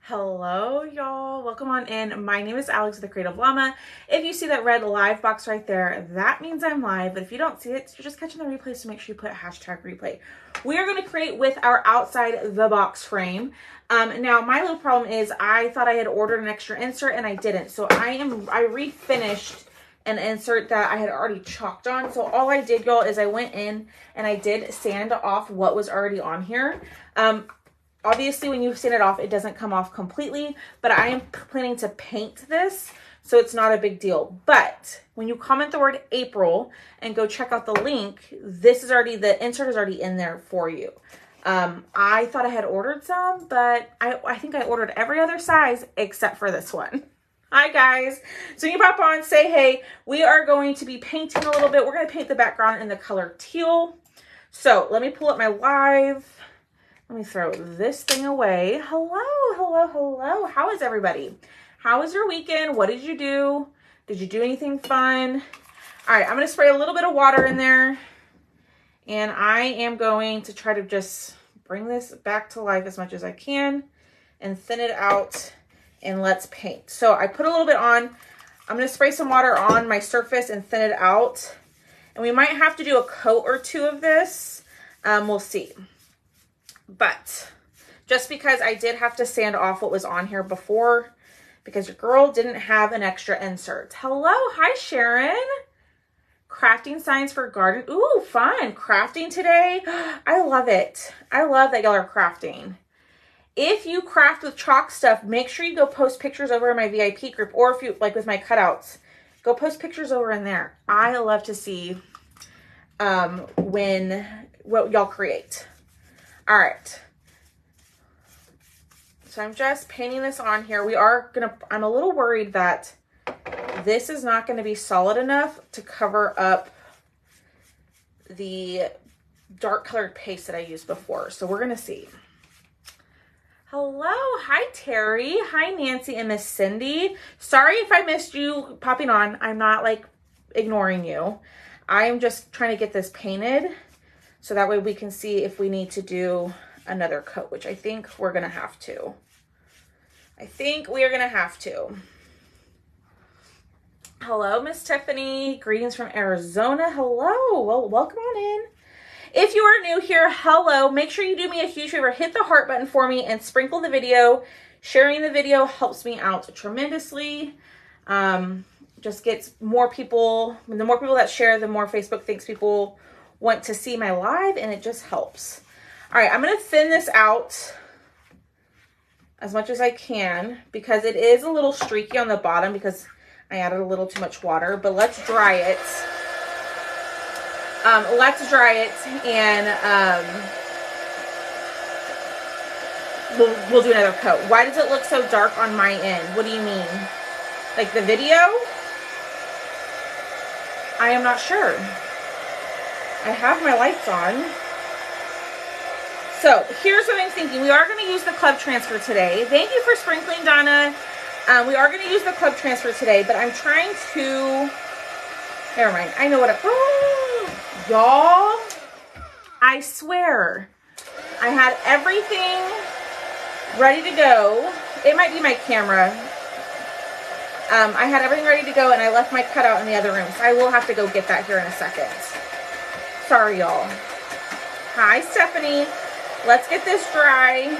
Hello, y'all. Welcome on in. My name is Alex the Creative Llama. If you see that red live box right there, that means I'm live. But if you don't see it, you're just catching the replay, so make sure you put hashtag replay. We are going to create with our outside the box frame. Now, my little problem is I thought I had ordered an extra insert and I didn't. So I refinished an insert that I had already chalked on. So all I did, y'all, is I went in and I did sand off what was already on here. Obviously, when you sand it off, it doesn't come off completely, but I am planning to paint this, so it's not a big deal. But when you comment the word April and go check out the link, the insert is already in there for you. I thought I had ordered some, but I think I ordered every other size except for this one. Hi, guys. So you pop on, say hey. We are going to be painting a little bit. We're going to paint the background in the color teal. So let me pull up my live. Let me throw this thing away. Hello. How is everybody? How was your weekend? What did you do? Did you do anything fun? All right, I'm going to spray a little bit of water in there. And I am going to try to just bring this back to life as much as I can and thin it out, and let's paint. So I put a little bit on. I'm going to spray some water on my surface and thin it out. And we might have to do a coat or two of this. We'll see. But just because I did have to sand off what was on here before, because your girl didn't have an extra insert. Hello, hi Sharon. Crafting signs for garden. Ooh, fun. Crafting today. I love it. I love that y'all are crafting. If you craft with chalk stuff, make sure you go post pictures over in my VIP group, or if you like with my cutouts, go post pictures over in there. I love to see what y'all create. All right, so I'm just painting this on here. I'm a little worried that this is not gonna be solid enough to cover up the dark colored paste that I used before. So we're gonna see. Hello, hi Terry, hi Nancy and Miss Cindy. Sorry if I missed you popping on. I'm not like ignoring you. I'm just trying to get this painted, so that way we can see if we need to do another coat, which I think we're going to have to. I think we are going to have to. Hello, Miss Tiffany. Greetings from Arizona. Hello. Well, welcome on in. If you are new here, hello. Make sure you do me a huge favor. Hit the heart button for me and sprinkle the video. Sharing the video helps me out tremendously. Just gets more people. The more people that share, the more Facebook thinks people want to see my live, and it just helps. All right, I'm going to thin this out as much as I can because it is a little streaky on the bottom because I added a little too much water, but let's dry it. And we'll do another coat. Why does it look so dark on my end? What do you mean? Like the video? I am not sure. I have my lights on. So here's what I'm thinking. We are going to use the club transfer today. Thank you for sprinkling, Donna. We are going to use the club transfer today, but I'm trying to... Never mind. I know what y'all, I swear, I had everything ready to go. It might be my camera. I had everything ready to go, and I left my cutout in the other room, so I will have to go get that here in a second. Sorry, y'all. Hi, Stephanie. Let's get this dry,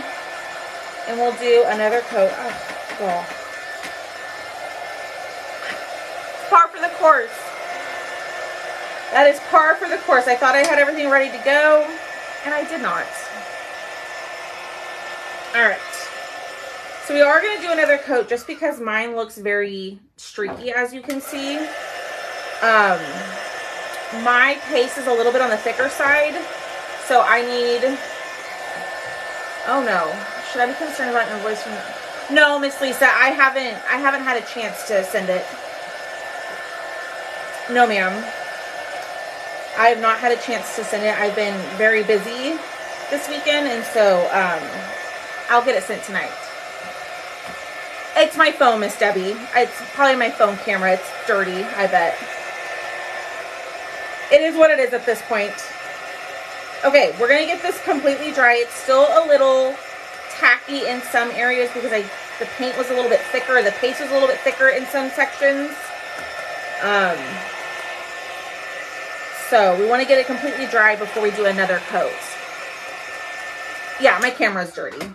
and we'll do another coat. Oh, girl. Par for the course. That is par for the course. I thought I had everything ready to go, and I did not. All right. So we are going to do another coat just because mine looks very streaky, as you can see. My paste is a little bit on the thicker side, so I need... Oh no, should I be concerned about an invoice from... No, Miss Lisa, I haven't had a chance to send it. No, ma'am. I have not had a chance to send it. I've been very busy this weekend, and so I'll get it sent tonight. It's my phone, Miss Debbie. It's probably my phone camera. It's dirty, I bet. It is what it is at this point. Okay, we're going to get this completely dry. It's still a little tacky in some areas because the paint was a little bit thicker. The paste was a little bit thicker in some sections. So we want to get it completely dry before we do another coat. Yeah, my camera's dirty.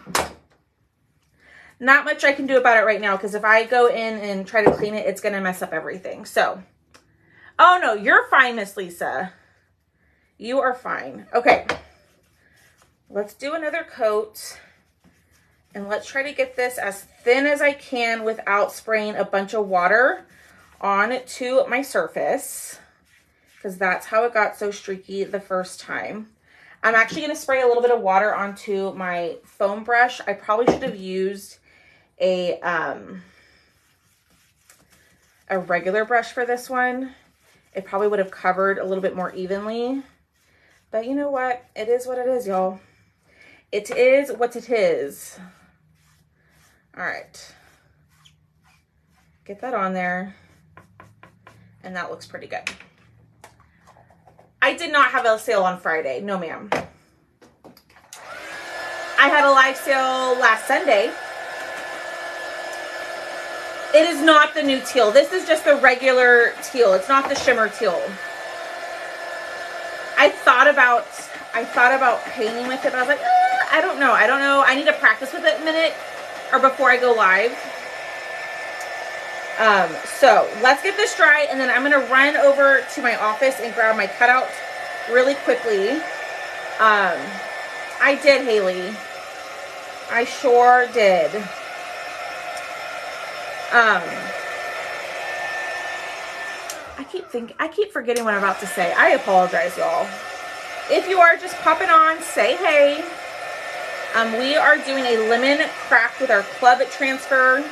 Not much I can do about it right now because if I go in and try to clean it, it's going to mess up everything. So, oh no, you're fine, Miss Lisa. You are fine. Okay, let's do another coat. And let's try to get this as thin as I can without spraying a bunch of water onto my surface, because that's how it got so streaky the first time. I'm actually going to spray a little bit of water onto my foam brush. I probably should have used a regular brush for this one. It probably would have covered a little bit more evenly. But you know what? It is what it is, y'all. It is what it is. All right. Get that on there. And that looks pretty good. I did not have a sale on Friday. No, ma'am. I had a live sale last Sunday. It is not the new teal. This is just the regular teal. It's not the shimmer teal. I thought about painting with it, but I was like, I don't know. I need to practice with it a minute or before I go live. So let's get this dry, and then I'm going to run over to my office and grab my cutout really quickly. I did, Haley. I sure did. I keep forgetting what I'm about to say. I apologize, y'all. If you are just popping on, say hey. We are doing a lemon craft with our club transfer.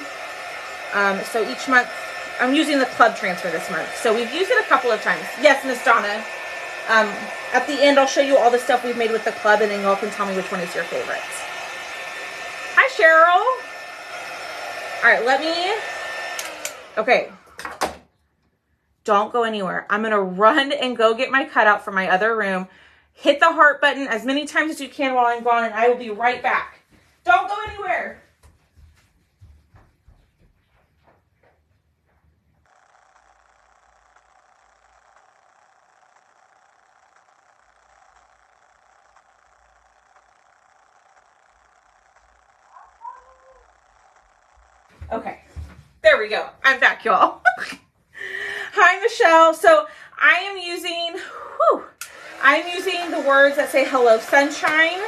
So each month, I'm using the club transfer this month. So we've used it a couple of times. Yes, Miss Donna. At the end, I'll show you all the stuff we've made with the club, and then y'all can tell me which one is your favorite. Hi, Cheryl. All right, okay. Don't go anywhere. I'm going to run and go get my cutout from my other room. Hit the heart button as many times as you can while I'm gone, and I will be right back. Don't go anywhere. Okay, there we go. I'm back, y'all. Hi, Michelle. So I'm using the words that say hello, sunshine.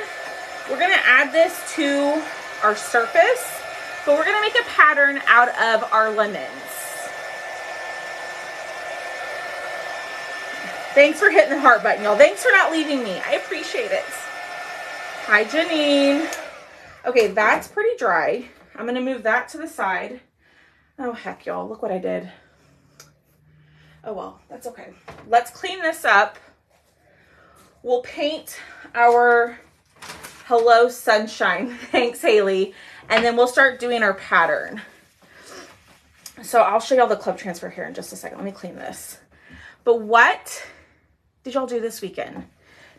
We're going to add this to our surface, but we're going to make a pattern out of our lemons. Thanks for hitting the heart button, y'all. Thanks for not leaving me. I appreciate it. Hi, Janine. Okay, that's pretty dry. I'm going to move that to the side. Oh, heck, y'all. Look what I did. Oh, well, that's okay. Let's clean this up. We'll paint our hello, sunshine. Thanks, Haley. And then we'll start doing our pattern. So I'll show y'all the club transfer here in just a second. Let me clean this. But what did y'all do this weekend?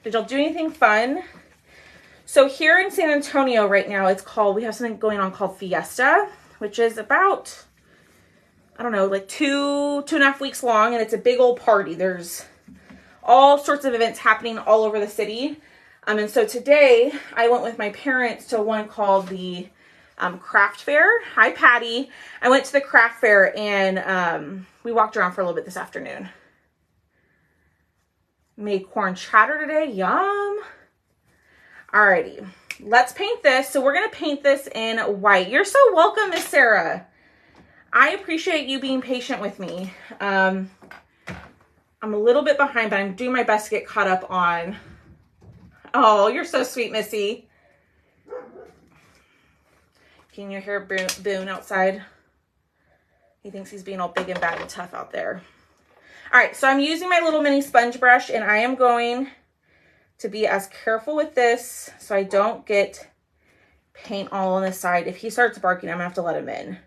Did y'all do anything fun? So here in San Antonio right now, we have something going on called Fiesta, which is about, I don't know, like 2.5 weeks long, and it's a big old party. There's all sorts of events happening all over the city. And so today I went with my parents to one called the craft fair. Hi, Patty. I went to the craft fair, and we walked around for a little bit this afternoon. Made corn chowder today. Yum. Alrighty, let's paint this. So we're going to paint this in white. You're so welcome, Miss Sarah. I appreciate you being patient with me. I'm a little bit behind, but I'm doing my best to get caught up on. Oh, you're so sweet, Missy. Can you hear Boone outside? He thinks he's being all big and bad and tough out there. All right, so I'm using my little mini sponge brush, and I am going to be as careful with this so I don't get paint all on the side. If he starts barking, I'm gonna have to let him in.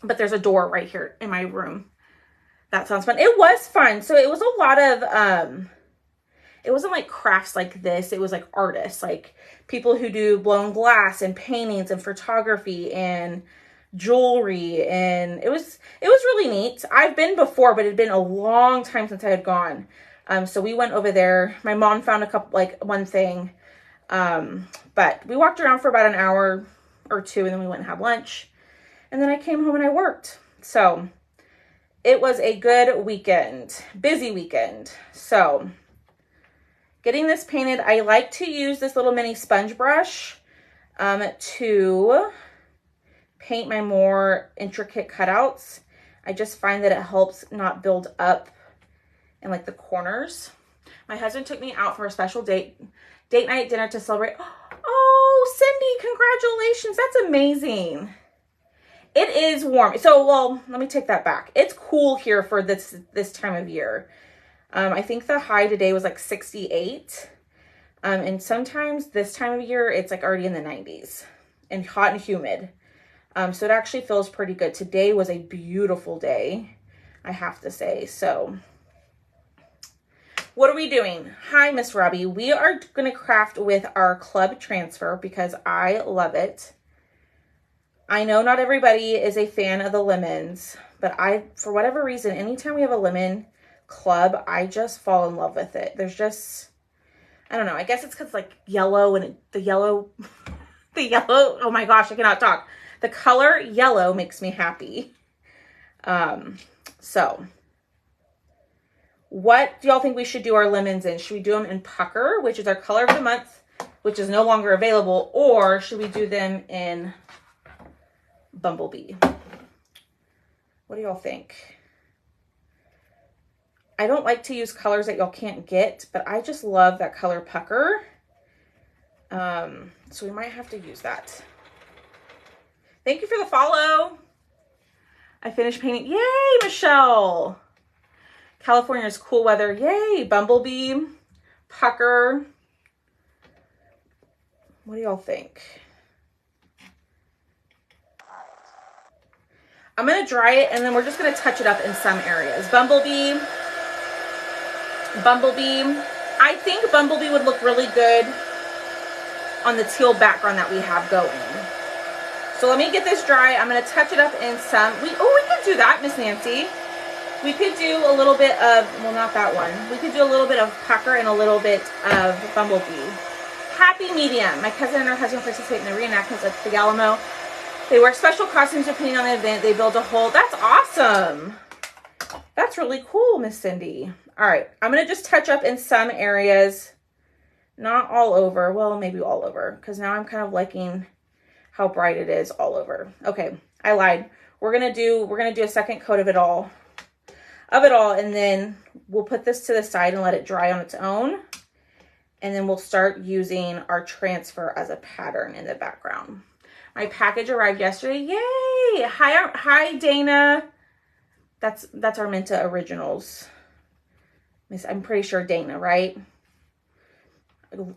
But there's a door right here in my room. That sounds fun. It was fun. So it was a lot of it wasn't like crafts like this. It was like artists, like people who do blown glass and paintings and photography and jewelry. And it was really neat. I've been before, but it had been a long time since I had gone. So we went over there. My mom found a couple, like one thing. But we walked around for about an hour or two, and then we went and had lunch. And then I came home and I worked. So it was a good weekend, busy weekend. So getting this painted, I like to use this little mini sponge brush to paint my more intricate cutouts. I just find that it helps not build up in like the corners. My husband took me out for a special date night dinner to celebrate. Oh, Cindy, congratulations. That's amazing. It is warm. So, well, let me take that back. It's cool here for this time of year. I think the high today was like 68. And sometimes this time of year, it's like already in the 90s and hot and humid. So it actually feels pretty good. Today was a beautiful day, I have to say. So what are we doing? Hi, Miss Robbie. We are going to craft with our club transfer because I love it. I know not everybody is a fan of the lemons, but for whatever reason, anytime we have a lemon club, I just fall in love with it. There's just, I don't know. I guess it's because like yellow and the yellow, oh my gosh, I cannot talk. The color yellow makes me happy. So what do y'all think we should do our lemons in? Should we do them in Pucker, which is our color of the month, which is no longer available, or should we do them in Bumblebee? What do y'all think? I don't like to use colors that y'all can't get, but I just love that color Pucker. So we might have to use that. Thank you for the follow. I finished painting. Yay, Michelle. California's cool weather. Yay, Bumblebee, Pucker. What do y'all think? I'm going to dry it, and then we're just going to touch it up in some areas. Bumblebee. I think Bumblebee would look really good on the teal background that we have going. So let me get this dry. I'm going to touch it up in some. We could do that, Miss Nancy. We could do a little bit of, well, not that one. We could do a little bit of Pucker and a little bit of Bumblebee. Happy medium. My cousin and her husband participate in the reenactments at the Alamo. They wear special costumes depending on the event. They build a whole. That's awesome. That's really cool, Miss Cindy. All right. I'm going to just touch up in some areas. Not all over. Well, maybe all over. Because now I'm kind of liking how bright it is all over. Okay. I lied. We're going to do a second coat of it all. And then we'll put this to the side and let it dry on its own. And then we'll start using our transfer as a pattern in the background. My package arrived yesterday. Yay! Hi, Dana. That's Arminta Originals. I'm pretty sure Dana, right?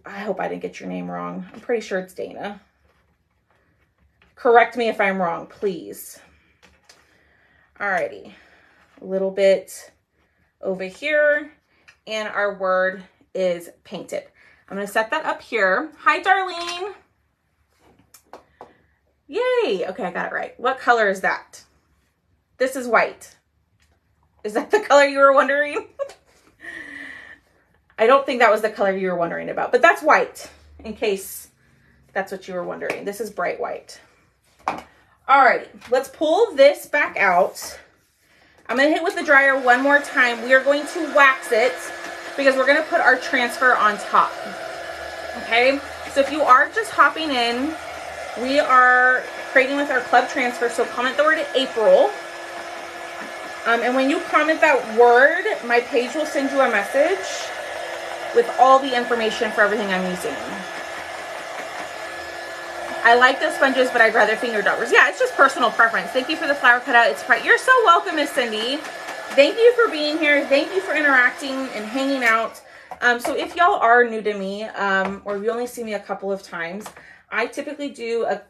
I hope I didn't get your name wrong. I'm pretty sure it's Dana. Correct me if I'm wrong, please. Alrighty. A little bit over here. And our word is painted. I'm going to set that up here. Hi, Darlene. Yay. Okay, I got it right. What color is that? This is white. Is that the color you were wondering? I don't think that was the color you were wondering about, but that's white, in case that's what you were wondering. This is bright white. All right, let's pull this back out. I'm going to hit with the dryer one more time. We are going to wax it because we're going to put our transfer on top. Okay, so if you are just hopping in, we are creating with our club transfer, so comment the word April. And when you comment that word, my page will send you a message with all the information for everything I'm using. I like the sponges, but I'd rather finger daubers. Yeah, it's just personal preference. Thank you for the flower cutout. It's bright. You're so welcome, Miss Cindy. Thank you for being here. Thank you for interacting and hanging out. So if y'all are new to me, or you only see me a couple of times, I typically do a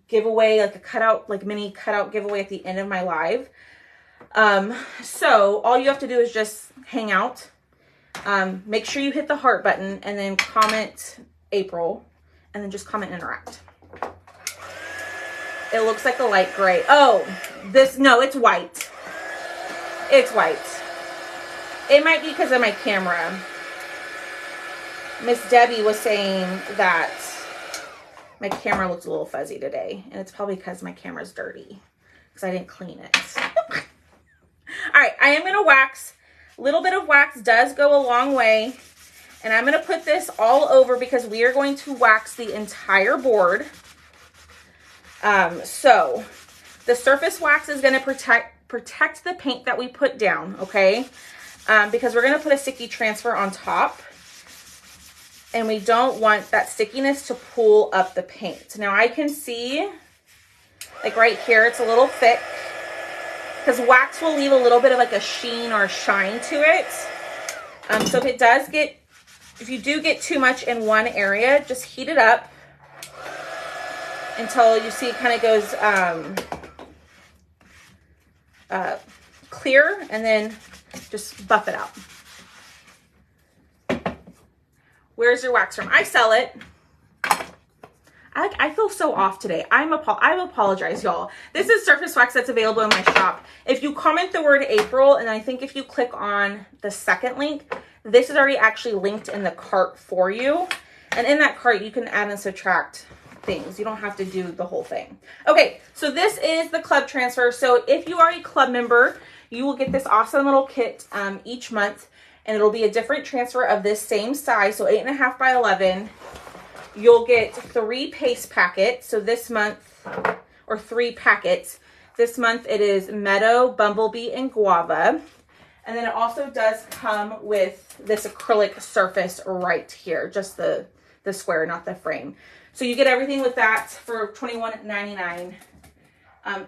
giveaway, like a cutout, like mini cutout giveaway at the end of my live. So all you have to do is just hang out. Make sure you hit the heart button and then comment April and then just comment interact. It looks like a light gray. Oh, no, it's white. It's white. It might be because of my camera. Miss Debbie was saying that my camera looks a little fuzzy today, and it's probably because my camera's dirty because I didn't clean it. All right, I am going to wax. A little bit of wax does go a long way, and I'm going to put this all over because we are going to wax the entire board. So the surface wax is going to protect the paint that we put down, okay? Because we're going to put a sticky transfer on top, and we don't want that stickiness to pull up the paint. Now I can see, like right here, it's a little thick because wax will leave a little bit of like a sheen or a shine to it. So if you do get too much in one area, just heat it up until you see it kind of goes clear, and then just buff it out. Where's your wax from? I sell it. I feel so off today. I apologize, y'all. This is surface wax that's available in my shop. If you comment the word April, and I think if you click on the second link, this is already actually linked in the cart for you. And in that cart, you can add and subtract things. You don't have to do the whole thing. Okay, so this is the club transfer. So if you are a club member, you will get this awesome little kit each month, and it'll be a different transfer of this same size, so 8.5 by 11. You'll get 3 paste packets. So this month, or 3 packets. This month it is Meadow, Bumblebee, and Guava. And then it also does come with this acrylic surface right here, just the square, not the frame. So you get everything with that for $21.99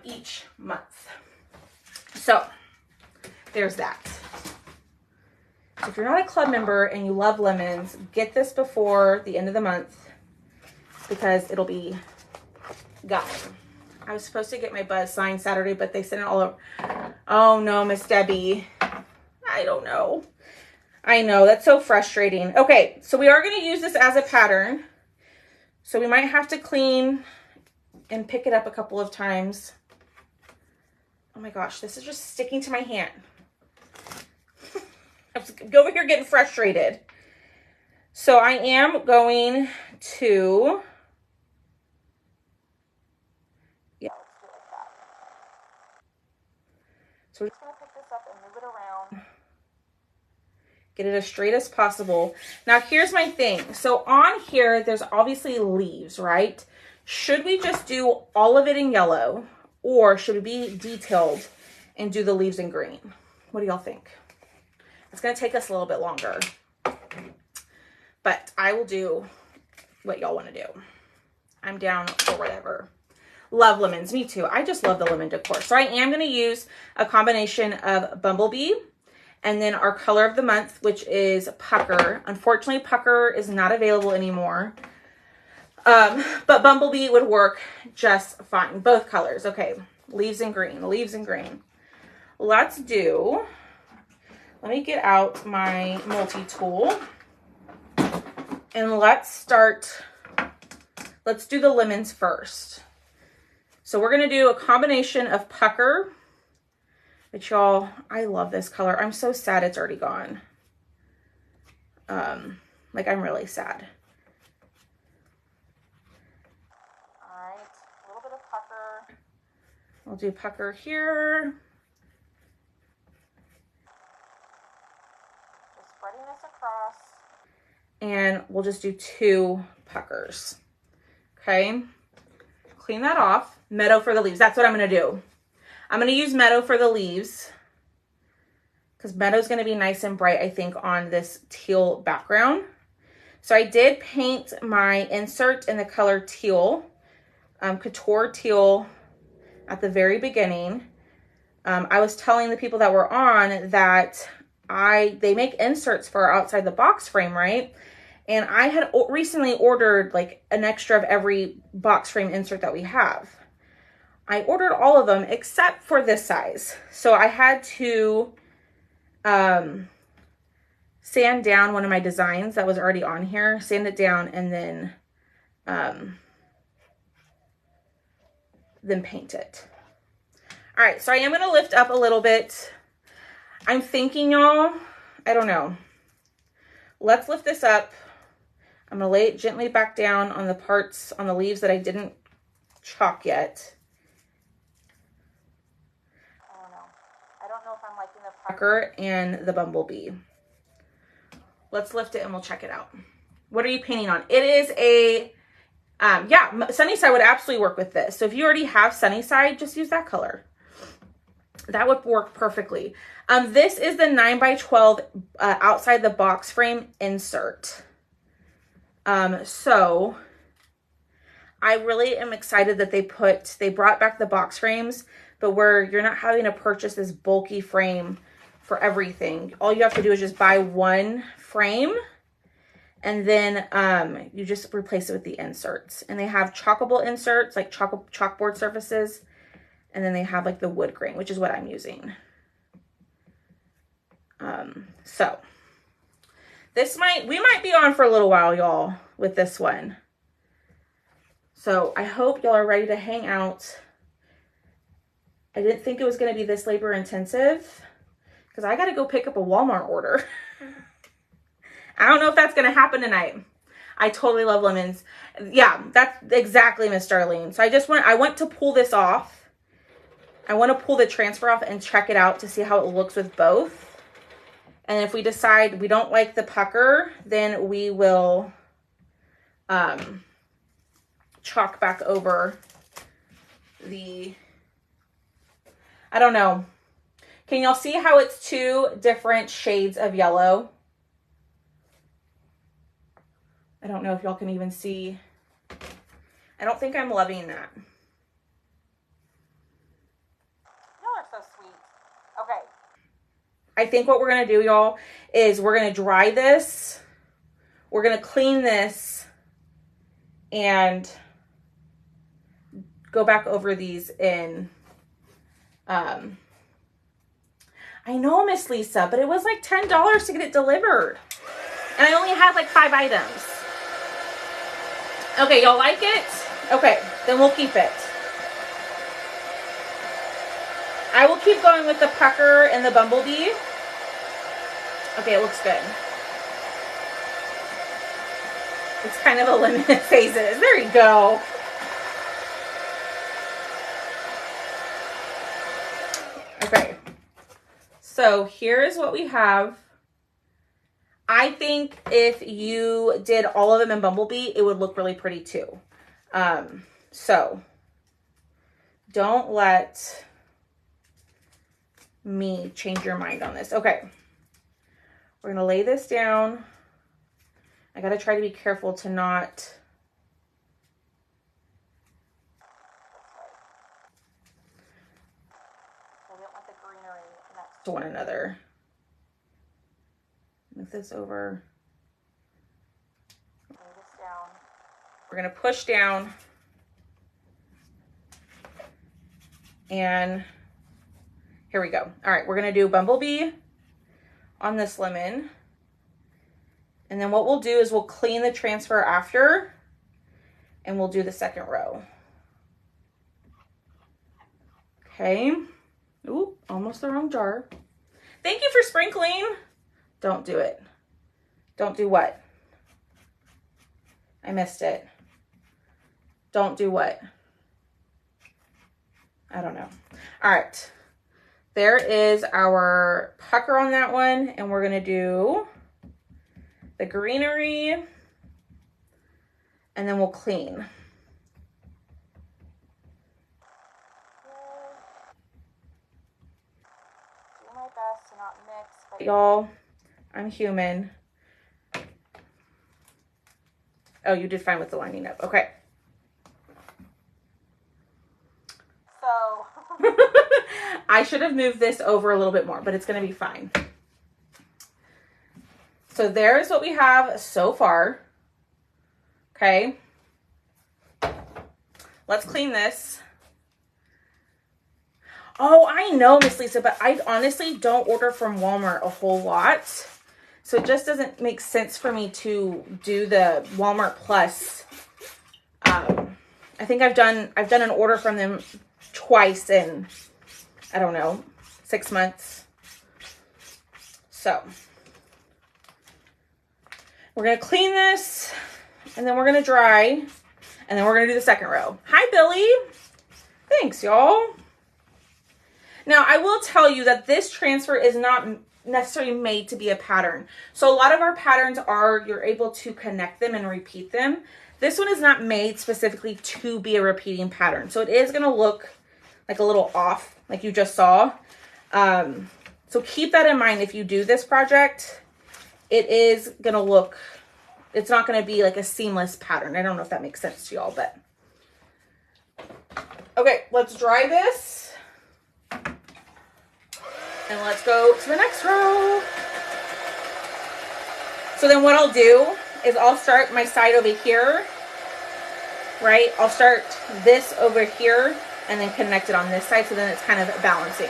each month. So there's that. So if you're not a club member and you love lemons, get this before the end of the month because it'll be gone. I was supposed to get my buzz signed Saturday, but they sent it all over. Oh no, Miss Debbie. I don't know. I know, that's so frustrating. Okay, so we are going to use this as a pattern. So we might have to clean and pick it up a couple of times. Oh my gosh, this is just sticking to my hand. I'm over here getting frustrated. So I am going to, yeah, let's do it like that. So we're just going to pick this up and move it around. Get it as straight as possible. Now here's my thing. So on here, there's obviously leaves, right? Should we just do all of it in yellow, or should we be detailed and do the leaves in green? What do y'all think? It's going to take us a little bit longer, but I will do what y'all want to do. I'm down for whatever. Love lemons. Me too. I just love the lemon decor. So I am going to use a combination of Bumblebee and then our color of the month, which is Pucker. Unfortunately, Pucker is not available anymore. But Bumblebee would work just fine. Both colors. Okay. Leaves in green. Leaves in green. Let me get out my multi-tool. And let's do the lemons first. So we're going to do a combination of Pucker, which y'all, I love this color. I'm so sad it's already gone. Like I'm really sad. All right, a little bit of Pucker. We'll do Pucker here. Just spreading this across. And we'll just do 2 Puckers. Okay. Clean that off. Meadow for the leaves. That's what I'm going to do. I'm going to use Meadow for the leaves because Meadow's going to be nice and bright, I think, on this teal background. So I did paint my insert in the color teal, Couture Teal, at the very beginning. I was telling the people that were on that they make inserts for our outside the box frame, right? And I had recently ordered like an extra of every box frame insert that we have. I ordered all of them except for this size. So I had to sand down one of my designs that was already on here, sand it down, and then paint it. All right, so I am gonna lift up a little bit. I'm thinking, y'all, I don't know. Let's lift this up. I'm gonna lay it gently back down on the parts, on the leaves that I didn't chalk yet. I don't know. I don't know if I'm liking the pucker and the bumblebee. Let's lift it and we'll check it out. What are you painting on? It is a, yeah, Sunnyside would absolutely work with this. So if you already have Sunnyside, just use that color. That would work perfectly. This is the 9x12 outside the box frame insert. So I really am excited that they brought back the box frames, but where you're not having to purchase this bulky frame for everything. All you have to do is just buy one frame, and then you just replace it with the inserts. And they have chalkable inserts, like chalkboard surfaces, and then they have like the wood grain, which is what I'm using. So we might be on for a little while, y'all, with this one. So I hope y'all are ready to hang out. I didn't think it was going to be this labor intensive because I got to go pick up a Walmart order. I don't know if that's going to happen tonight. I totally love lemons. Yeah, that's exactly, Miss Darlene. So I want to pull this off. I want to pull the transfer off and check it out to see how it looks with both. And if we decide we don't like the pucker, then we will chalk back over the, I don't know. Can y'all see how it's two different shades of yellow? I don't know if y'all can even see. I don't think I'm loving that. Y'all are so sweet. Okay. I think what we're going to do, y'all, is we're going to dry this. We're going to clean this and go back over these in, I know, Miss Lisa, but it was like $10 to get it delivered. And I only had like 5 items. Okay, y'all like it? Okay, then we'll keep it. I will keep going with the pucker and the bumblebee. Okay, it looks good. It's kind of a limited phases. There you go. Okay, so here's what we have. I think if you did all of them in bumblebee, it would look really pretty too. So don't let me change your mind on this. Okay, we're gonna lay this down. I gotta try to be careful to not. I don't want the greenery next to one another. Move this over. Lay this down. We're gonna push down. And here we go. All right, we're gonna do bumblebee on this lemon. And then what we'll do is we'll clean the transfer after, and we'll do the second row. Okay. Ooh, almost the wrong jar. Thank you for sprinkling. Don't do it. Don't do what? I missed it. Don't do what? I don't know. All right. There is our pucker on that one, and we're going to do the greenery, and then we'll clean. Do my best to not mix, but y'all, I'm human. Oh, you did fine with the lining up. Okay. So I should have moved this over a little bit more, but it's going to be fine. So there's what we have so far. Okay. Let's clean this. Oh, I know, Miss Lisa, but I honestly don't order from Walmart a whole lot. So it just doesn't make sense for me to do the Walmart Plus. I think I've done an order from them twice in, I don't know, 6 months. So we're going to clean this, and then we're going to dry, and then we're going to do the second row. Hi, Billy. Thanks, y'all. Now, I will tell you that this transfer is not necessarily made to be a pattern. So a lot of our patterns are, you're able to connect them and repeat them. This one is not made specifically to be a repeating pattern. So it is going to look like a little off, like you just saw. So keep that in mind if you do this project. It is going to look, it's not going to be like a seamless pattern. I don't know if that makes sense to y'all, but. Okay, let's dry this. And let's go to the next row. So then what I'll do is I'll start my side over here, right? I'll start this over here and then connect it on this side, so then it's kind of balancing.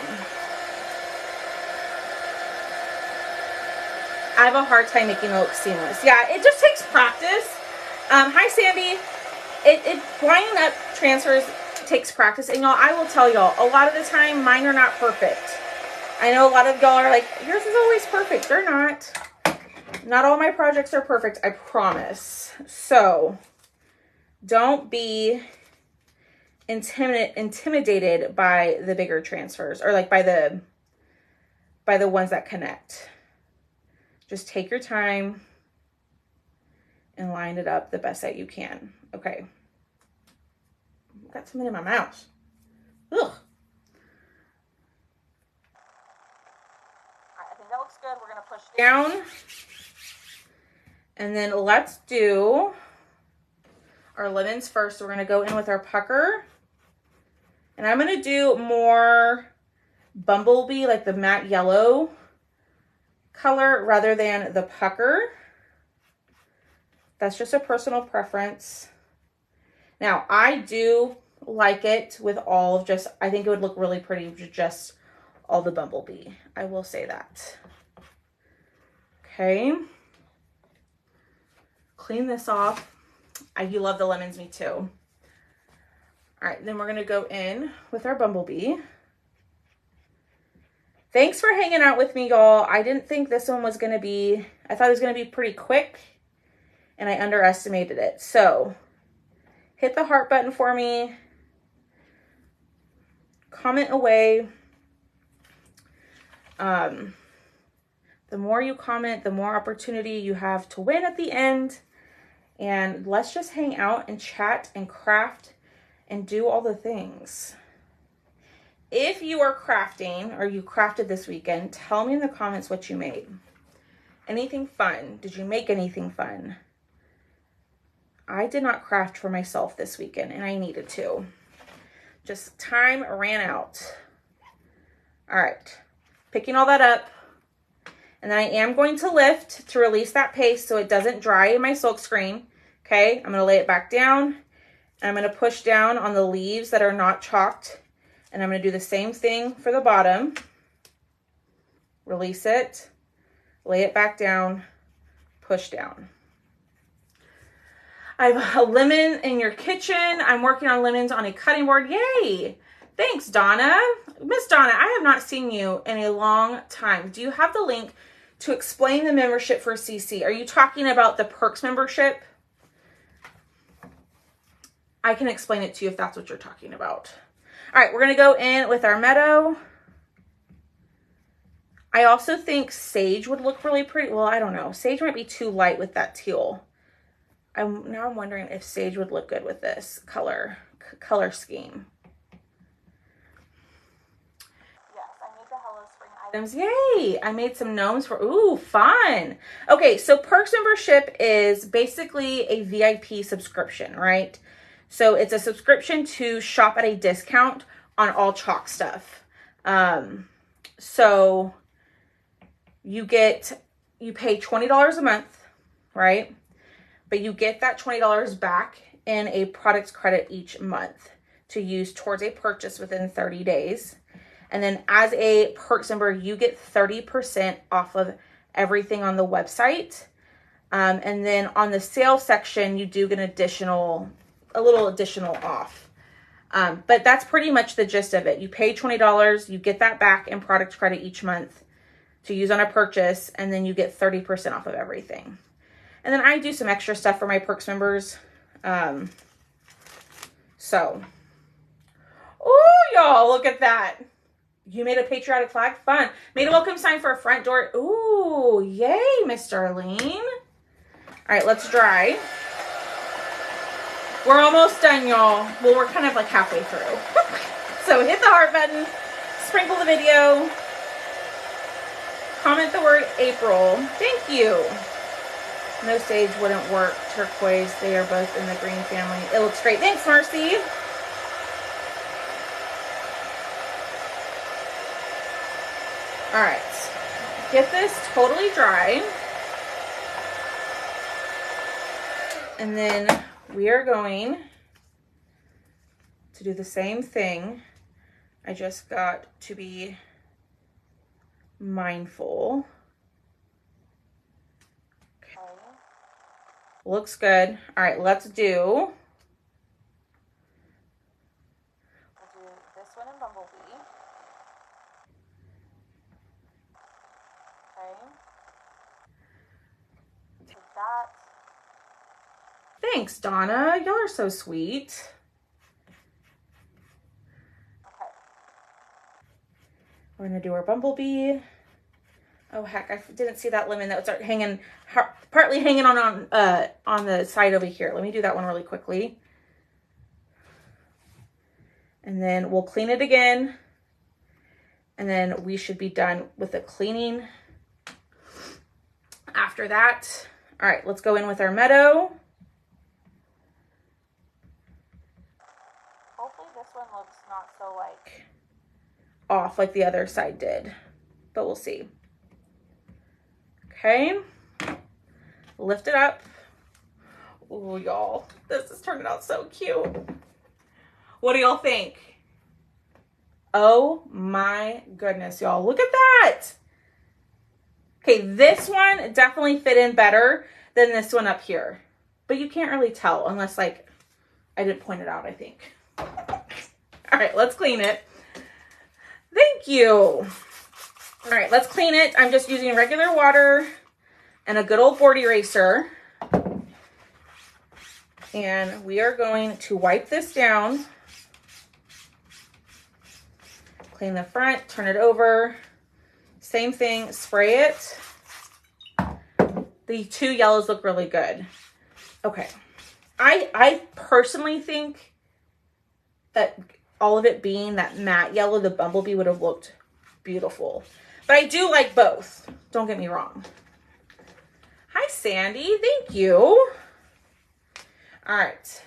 I have a hard time making it look seamless. Yeah, it just takes practice. Hi, Sandy. Lining up transfers takes practice. And y'all, I will tell y'all, a lot of the time, mine are not perfect. I know a lot of y'all are like, yours is always perfect. They're not. Not all my projects are perfect, I promise. So don't be intimidated by the bigger transfers, or like by the ones that connect. Just take your time and line it up the best that you can. Okay. I've got something in my mouth. Ugh. That looks good. We're going to push down. And then let's do our lemons first. So we're going to go in with our pucker. And I'm going to do more bumblebee, like the matte yellow color, rather than the pucker. That's just a personal preference. Now, I do like it with all of just, I think it would look really pretty with just all the bumblebee. I will say that. Okay. Clean this off. You love the lemons, me too. All right, then we're going to go in with our bumblebee. Thanks for hanging out with me, y'all. I didn't think this one was going to be, I thought it was going to be pretty quick, and I underestimated it. So hit the heart button for me. Comment away. The more you comment, the more opportunity you have to win at the end. And let's just hang out and chat and craft and do all the things. If you are crafting, or you crafted this weekend, tell me in the comments what you made. Anything fun? Did you make anything fun? I did not craft for myself this weekend, and I needed to. Just time ran out. All right, picking all that up. And then I am going to lift to release that paste so it doesn't dry in my silk screen. Okay, I'm going to lay it back down. And I'm going to push down on the leaves that are not chalked. And I'm going to do the same thing for the bottom. Release it, lay it back down, push down. I have a lemon in your kitchen. I'm working on lemons on a cutting board. Yay! Thanks, Donna. Miss Donna, I have not seen you in a long time. Do you have the link to explain the membership for CC? Are you talking about the Perks membership? I can explain it to you if that's what you're talking about. All right, we're going to go in with our meadow. I also think sage would look really pretty. Well, I don't know. Sage might be too light with that teal. Now I'm wondering if sage would look good with this color scheme. Yes, I made the Hello Spring items. Yay! I made some gnomes for, ooh, fun. Okay, so Perks membership is basically a VIP subscription, right? So it's a subscription to shop at a discount on all chalk stuff. So you pay $20 a month, right? But you get that $20 back in a product credit each month to use towards a purchase within 30 days. And then as a Perks member, you get 30% off of everything on the website. And then on the sale section, you do get a little additional off. But that's pretty much the gist of it. You pay $20, you get that back in product credit each month to use on a purchase, and then you get 30% off of everything. And then I do some extra stuff for my Perks members. So, oh, y'all, look at that. You made a patriotic flag? Fun. Made a welcome sign for a front door. Ooh, yay, Miss Darlene. All right, let's dry. We're almost done, y'all. Well, we're kind of like halfway through. So hit the heart button, sprinkle the video, comment the word April. Thank you. No sage wouldn't work. Turquoise, they are both in the green family. It looks great. Thanks, Marcy. All right, get this totally dry. And then we are going to do the same thing. I just got to be mindful. Okay. Looks good. All right, let's do. We'll do this one in Bumblebee. Okay. Take that. Thanks, Donna. Y'all are so sweet. Okay. We're gonna do our Bumblebee. Oh heck, I didn't see that lemon that was hanging, partly hanging on the side over here. Let me do that one really quickly. And then we'll clean it again. And then we should be done with the cleaning after that. All right, let's go in with our meadow. Hopefully this one looks not so like off like the other side did, but we'll see. Okay, lift it up. Oh, y'all, this is turning out so cute. What do y'all think? Oh my goodness, y'all, look at that. Okay, this one definitely fit in better than this one up here, but you can't really tell unless like I didn't point it out, I think. All right, let's clean it. Thank you. All right, let's clean it. I'm just using regular water and a good old board eraser. And we are going to wipe this down. Clean the front, turn it over. Same thing, spray it. The two yellows look really good. Okay. I personally think that all of it being that matte yellow, the Bumblebee would have looked beautiful. But I do like both. Don't get me wrong. Hi, Sandy. Thank you. All right.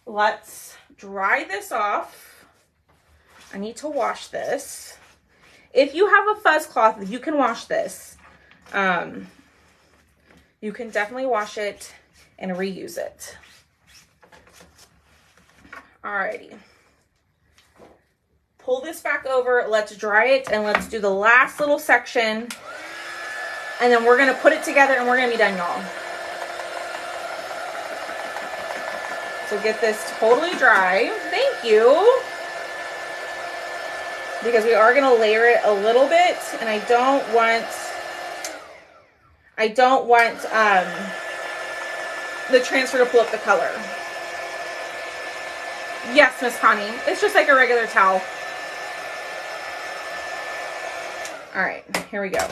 Let's dry this off. I need to wash this. If you have a fuzz cloth, you can wash this. You can definitely wash it and reuse it. Alrighty. Pull this back over. Let's dry it and let's do the last little section. And then we're going to put it together and we're going to be done, y'all. So get this totally dry. Thank you. Because we are going to layer it a little bit, and I don't want the transfer to pull up the color. Yes, Miss Connie. It's just like a regular towel. All right, here we go.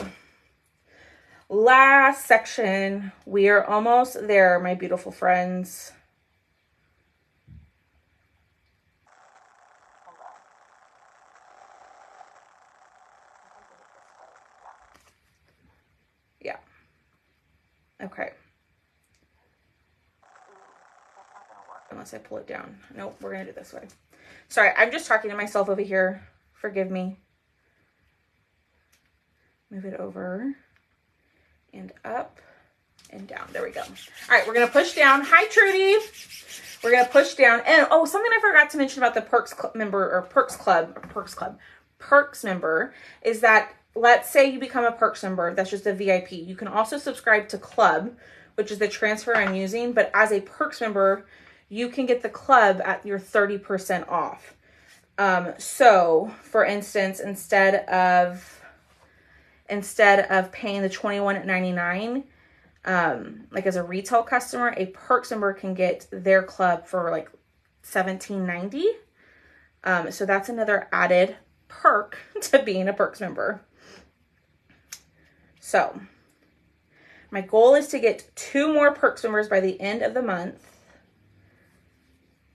Last section. We are almost there, my beautiful friends. Yeah. Okay. That's not gonna work unless I pull it down. Nope, we're gonna do it this way. Sorry, I'm just talking to myself over here. Forgive me. Move it over and up and down. There we go. All right, we're gonna push down. Hi, Trudy. We're gonna push down. And oh, something I forgot to mention about the Perks member is that let's say you become a Perks member, that's just a VIP. You can also subscribe to Club, which is the transfer I'm using, but as a Perks member, you can get the Club at your 30% off. So for instance, instead of paying the $21.99, like as a retail customer, a Perks member can get their Club for like $17.90. So that's another added perk to being a Perks member. So my goal is to get 2 more Perks members by the end of the month.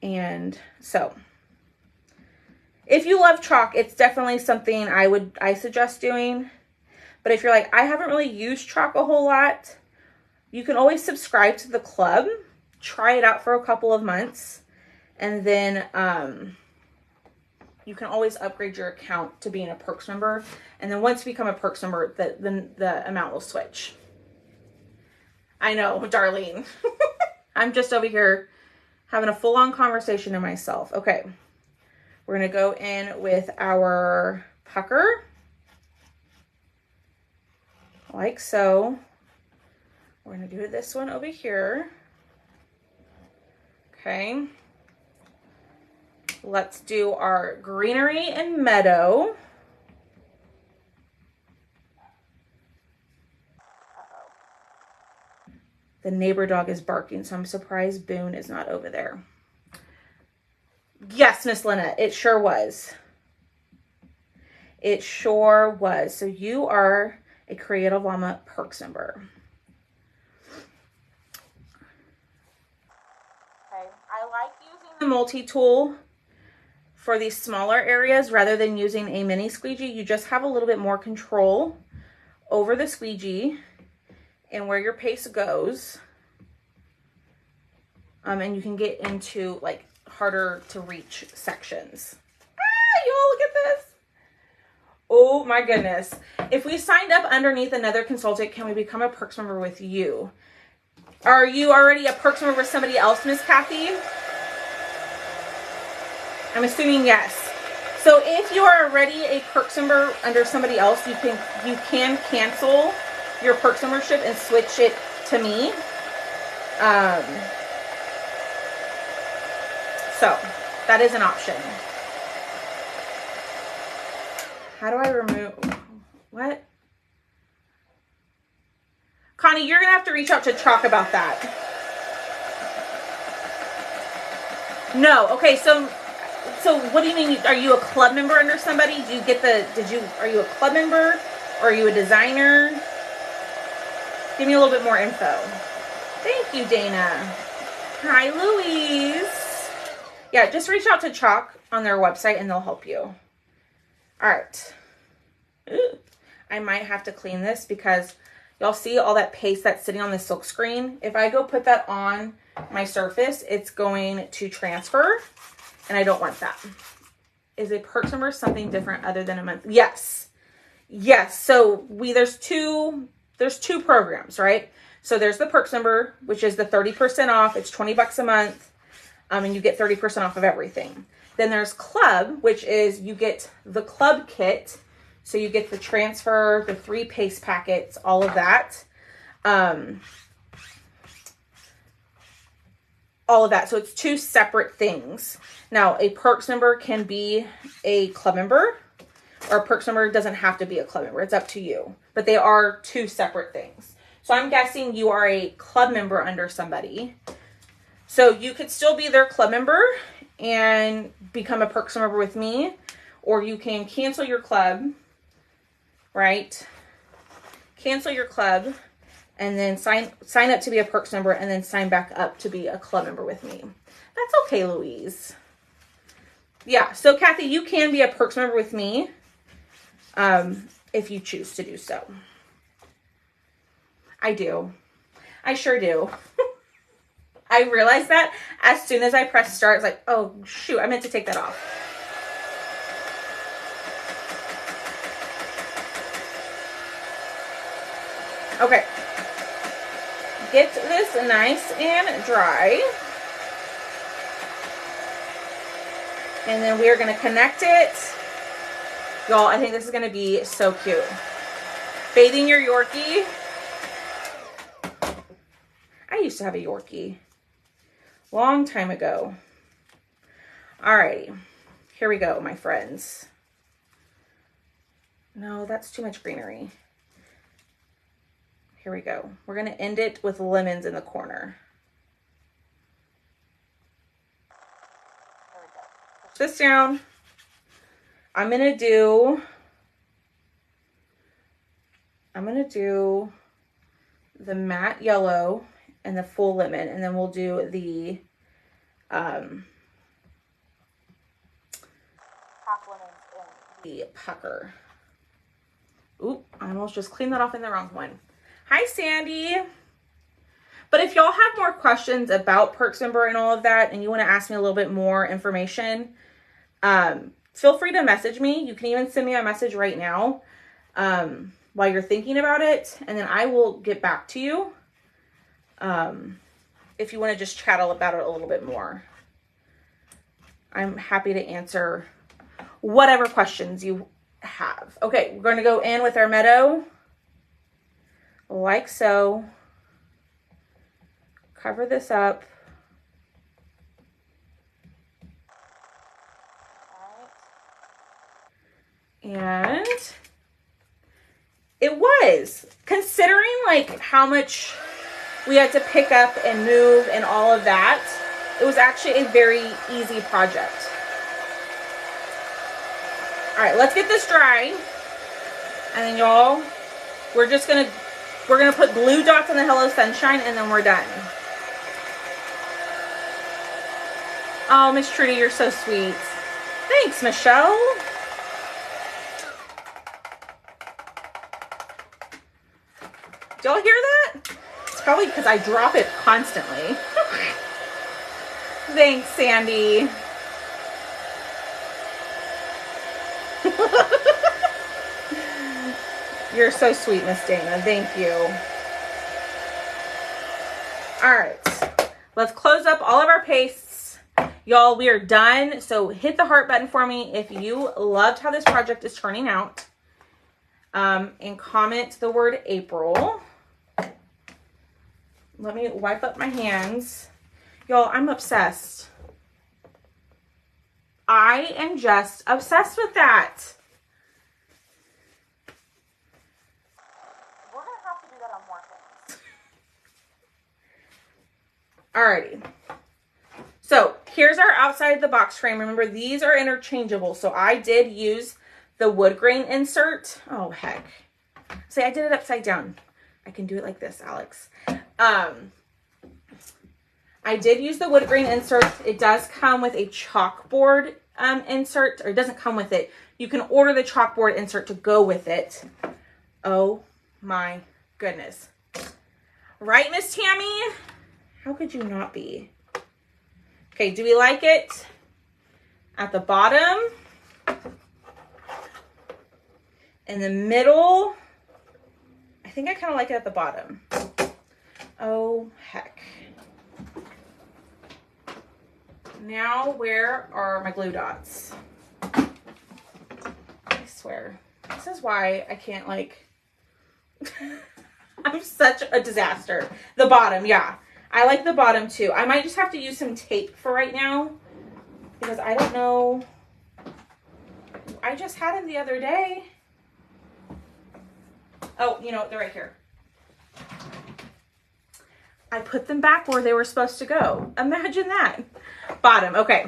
And so if you love chalk, it's definitely something I suggest doing. But if you're like, I haven't really used chalk a whole lot, you can always subscribe to the club, try it out for a couple of months, and then you can always upgrade your account to being a Perks member. And then once you become a Perks member, the amount will switch. I know, Darlene. I'm just over here having a full-on conversation to myself. Okay. We're going to go in with our pucker. Like so. We're going to do this one over here. Okay. Let's do our greenery and meadow. The neighbor dog is barking, so I'm surprised Boone is not over there. Yes, Miss Lynette, it sure was. It sure was. So you are a Creative Llama Perks member. Okay, I like using the multi-tool for these smaller areas rather than using a mini squeegee. You just have a little bit more control over the squeegee and where your paste goes. And you can get into like harder to reach sections. Ah, you all look at this. Oh my goodness. If we signed up underneath another consultant, can we become a Perks member with you? Are you already a Perks member with somebody else, Miss Kathy? I'm assuming yes. So if you are already a Perks member under somebody else, you can cancel your Perks membership and switch it to me. So that is an option. How do I remove, what? Connie, you're gonna have to reach out to Chalk about that. No, okay, so what do you mean? Are you a club member under somebody? Do you get are you a club member or are you a designer? Give me a little bit more info. Thank you, Dana. Hi, Louise. Yeah, just reach out to Chalk on their website and they'll help you. All right. Ooh, I might have to clean this because y'all see all that paste that's sitting on the silk screen. If I go put that on my surface, it's going to transfer and I don't want that. Is a Perks member something different other than a month? Yes. Yes. So there's two programs, right? So there's the Perks member, which is the 30% off. It's $20 a month. And you get 30% off of everything. Then there's Club, which is you get the Club kit. So you get the transfer, the 3 paste packets, all of that. All of that. So it's 2 separate things. Now, a Perks member can be a Club member, or a Perks member doesn't have to be a Club member. It's up to you. But they are 2 separate things. So I'm guessing you are a Club member under somebody. So you could still be their Club member and become a Perks member with me, or you can cancel your Club, right? Cancel your Club and then sign up to be a Perks member and then sign back up to be a Club member with me. That's okay, Louise. Yeah, so Kathy, you can be a Perks member with me if you choose to do so. I do. I sure do. I realized that as soon as I pressed start, it's like, oh, shoot, I meant to take that off. Okay. Get this nice and dry. And then we are going to connect it. Y'all, I think this is going to be so cute. Bathing your Yorkie. I used to have a Yorkie. Long time ago. Alrighty. Here we go, my friends. No, that's too much greenery. Here we go. We're going to end it with lemons in the corner. There we go. Push this down. I'm going to do the matte yellow and the full lemon, and then we'll do the half lemons and the pucker. Oop, I almost just cleaned that off in the wrong one. Hi, Sandy. But if y'all have more questions about Perks Member and all of that, and you want to ask me a little bit more information, feel free to message me. You can even send me a message right now while you're thinking about it, and then I will get back to you if you want to just chat about it a little bit more. I'm happy to answer whatever questions you have. Okay, we're going to go in with our meadow. Like so. Cover this up. And it was, considering like how much we had to pick up and move and all of that, it was actually a very easy project. All right, let's get this dry. And then y'all, we're gonna put glue dots on the Hello Sunshine, and then we're done. Oh, Miss Trudy, you're so sweet. Thanks, Michelle. Do y'all hear that? It's probably because I drop it constantly. Thanks, Sandy. You're so sweet, Miss Dana. Thank you. All right. Let's close up all of our pastes. Y'all, we are done. So hit the heart button for me if you loved how this project is turning out. And comment the word April. Let me wipe up my hands. Y'all, I'm obsessed. I am just obsessed with that. We're going to have to do that on more things. Alrighty. So here's our outside the box frame. Remember, these are interchangeable. So I did use the wood grain insert. Oh, heck. See, I did it upside down. I can do it like this, Alex. I did use the wood grain insert. It does come with a chalkboard insert, or it doesn't come with it. You can order the chalkboard insert to go with it. Oh my goodness. Right, Miss Tammy? How could you not be? Okay, do we like it? At the bottom. In the middle. I think I kind of like it at the bottom. Oh, heck. Now, where are my glue dots? I swear. This is why I can't, like... I'm such a disaster. The bottom, yeah. I like the bottom, too. I might just have to use some tape for right now. Because I don't know... I just had them the other day. Oh, you know what? They're right here. I put them back where they were supposed to go. Imagine that. Bottom. Okay.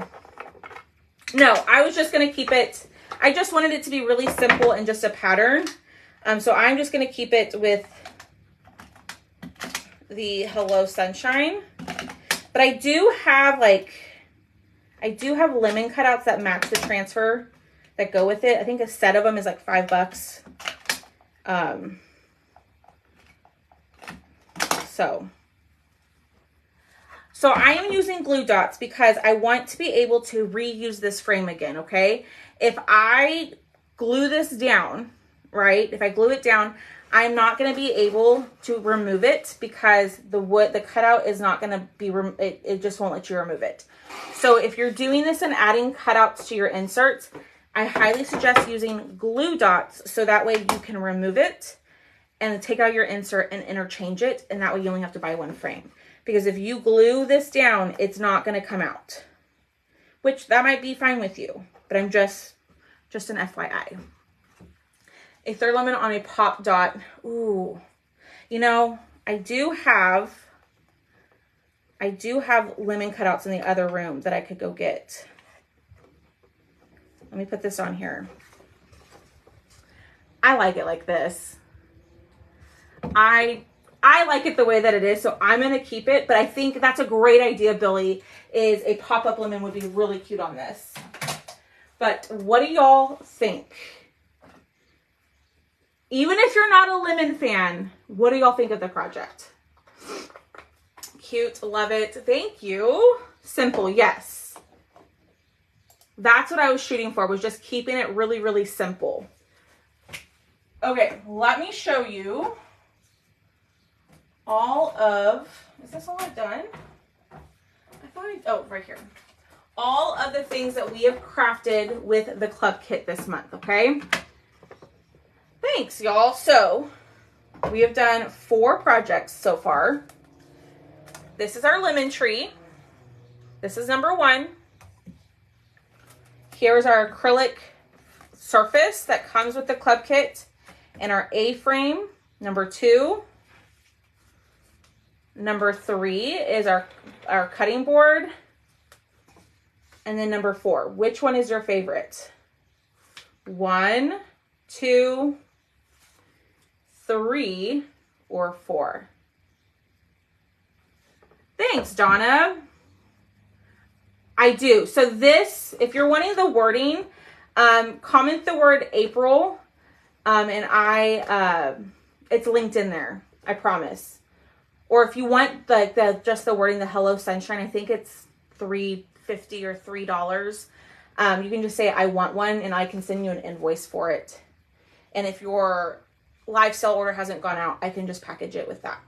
No, I was just going to keep it. I just wanted it to be really simple and just a pattern. So I'm just going to keep it with the Hello Sunshine. But I do have lemon cutouts that match the transfer that go with it. I think a set of them is like $5. So I am using glue dots because I want to be able to reuse this frame again, okay? If I glue this down, right? If I glue it down, I'm not going to be able to remove it because the cutout is not going to be, it just won't let you remove it. So if you're doing this and adding cutouts to your inserts, I highly suggest using glue dots so that way you can remove it and take out your insert and interchange it. And that way you only have to buy one frame. Because if you glue this down, it's not going to come out. Which that might be fine with you. But I'm just an FYI. A third lemon on a pop dot. Ooh. You know, I do have lemon cutouts in the other room that I could go get. Let me put this on here. I like it like this. I like it the way that it is, so I'm going to keep it. But I think that's a great idea, Billy, is a pop-up lemon would be really cute on this. But what do y'all think? Even if you're not a lemon fan, what do y'all think of the project? Cute, love it. Thank you. Simple, yes. That's what I was shooting for, was just keeping it really, really simple. Okay, let me show you all of, is this all I've done? I thought oh, right here. All of the things that we have crafted with the club kit this month, okay? Thanks, y'all. So, we have done 4 projects so far. This is our lemon tree. This is number 1. Here's our acrylic surface that comes with the club kit and our A-frame, number 2. Number 3 is our cutting board. And then number 4. Which one is your favorite? 1, 2, 3, or 4? Thanks, Donna. I do. So this, if you're wanting the wording, comment the word April, and it's linked in there. I promise. Or if you want just the wording, the Hello Sunshine, I think it's $3.50 or $3. You can just say I want one, and I can send you an invoice for it. And if your live sale order hasn't gone out, I can just package it with that.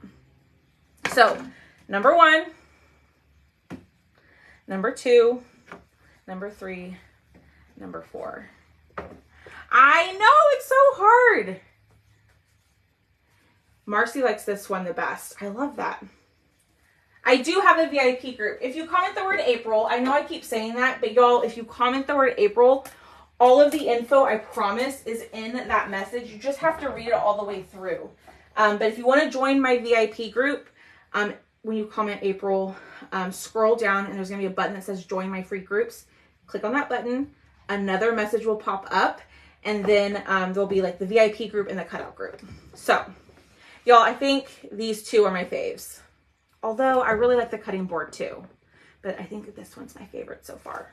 So, number 1, number 2, number 3, number 4. I know, it's so hard. Marcy likes this one the best. I love that. I do have a VIP group. If you comment the word April, I know I keep saying that, but y'all, if you comment the word April, all of the info, I promise, is in that message. You just have to read it all the way through. But if you want to join my VIP group, when you comment April, scroll down and there's going to be a button that says join my free groups. Click on that button. Another message will pop up, and then there'll be like the VIP group and the cutout group. So, y'all, I think these 2 are my faves. Although I really like the cutting board too. But I think that this one's my favorite so far.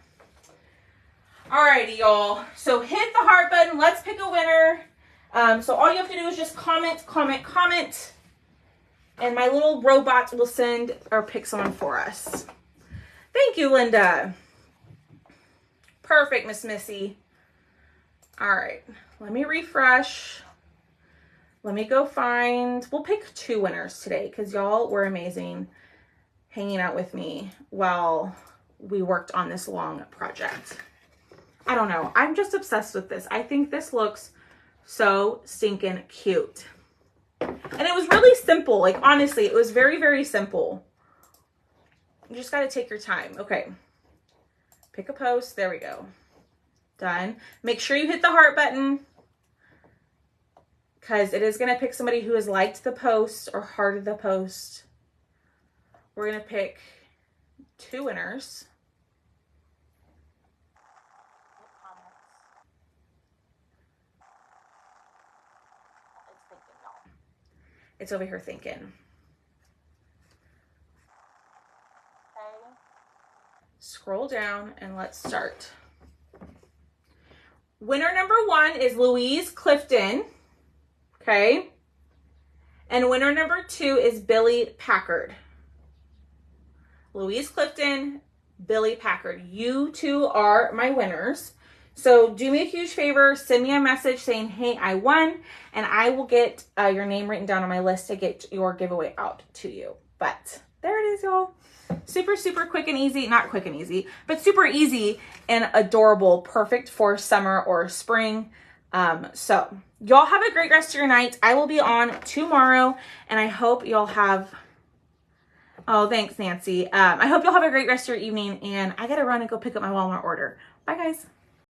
Alrighty, y'all. So hit the heart button. Let's pick a winner. So all you have to do is just comment, comment, comment. And my little robot will send or pick someone for us. Thank you, Linda. Perfect, Miss Missy. All right. Let me refresh. Let me go find, we'll pick 2 winners today because y'all were amazing hanging out with me while we worked on this long project. I don't know. I'm just obsessed with this. I think this looks so stinking cute. And it was really simple. Like, honestly, it was very, very simple. You just got to take your time. Okay. Pick a post. There we go. Done. Make sure you hit the heart button, because it is going to pick somebody who has liked the post or hearted the post. We're going to pick 2 winners. It's over here thinking. Okay. Scroll down and let's start. Winner number 1 is Louise Clifton. Okay. And winner number 2 is Billy Packard. Louise Clifton, Billy Packard. You 2 are my winners. So do me a huge favor, send me a message saying, hey, I won, and I will get your name written down on my list to get your giveaway out to you. But there it is, y'all. Super, super quick and easy. Not quick and easy, but super easy and adorable. Perfect for summer or spring. So y'all have a great rest of your night. I will be on tomorrow, and I hope y'all have, oh, thanks, Nancy. I hope y'all have a great rest of your evening, and I gotta run and go pick up my Walmart order. Bye, guys.